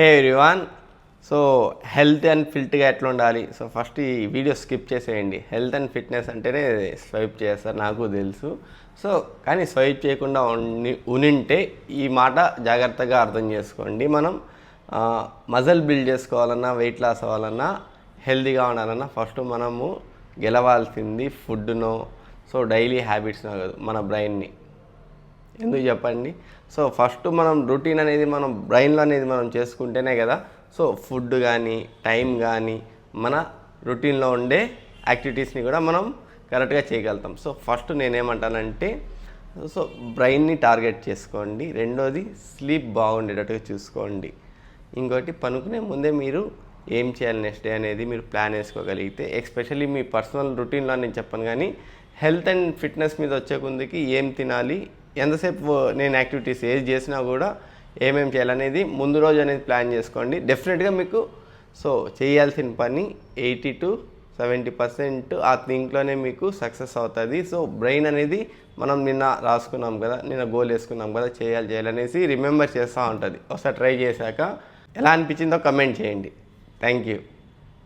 Hey everyone. So health and ఫిట్గా ఎట్లా ఉండాలి? సో ఫస్ట్ ఈ వీడియో స్కిప్ చేసేయండి. హెల్త్ అండ్ ఫిట్నెస్ అంటేనే స్వైప్ చేస్తారు, నాకు తెలుసు. సో కానీ స్వైప్ చేయకుండా ఉనింటే ఈ మాట జాగ్రత్తగా అర్థం చేసుకోండి. మనం మజిల్ బిల్డ్ చేసుకోవాలన్నా, వెయిట్ లాస్ అవ్వాలన్నా, హెల్తీగా ఉండాలన్నా ఫస్ట్ మనము గెలవాల్సింది ఫుడ్నో, సో డైలీ హ్యాబిట్స్నో కాదు, మన బ్రెయిన్ని. ఎందుకు చెప్పండి? సో ఫస్ట్ మనం రొటీన్ అనేది మనం బ్రెయిన్లో అనేది మనం చేసుకుంటేనే కదా సో ఫుడ్ కానీ టైం కానీ మన రొటీన్లో ఉండే యాక్టివిటీస్ని కూడా మనం కరెక్ట్గా చేయగలుగుతాం. సో ఫస్ట్ నేనేమంటానంటే సో బ్రెయిన్ని టార్గెట్ చేసుకోండి. రెండోది స్లీప్ బాగుండేటట్టుగా చూసుకోండి. ఇంకోటి పనుకునే ముందే మీరు ఏం చేయాలి నెక్స్ట్ డే అనేది మీరు ప్లాన్ వేసుకోగలిగితే, ఎస్పెషల్లీ మీ పర్సనల్ రొటీన్లో నేను చెప్పను, కానీ హెల్త్ అండ్ ఫిట్నెస్ మీద వచ్చే కొందికి ఏం తినాలి, ఎంతసేపు నేను యాక్టివిటీస్ ఏది చేసినా కూడా ఏమేమి చేయాలనేది ముందు రోజు అనేది ప్లాన్ చేసుకోండి. డెఫినెట్గా మీకు సో చేయాల్సిన పని 80 to 70% ఆ థింక్లోనే మీకు సక్సెస్ అవుతుంది. సో బ్రెయిన్ అనేది మనం నిన్న రాసుకున్నాం కదా, నిన్న గోల్ వేసుకున్నాం కదా, చేయాలనేసి రిమెంబర్ చేస్తూ ఉంటుంది. ఒకసారి ట్రై చేశాక ఎలా అనిపించిందో కమెంట్ చేయండి. Thank you.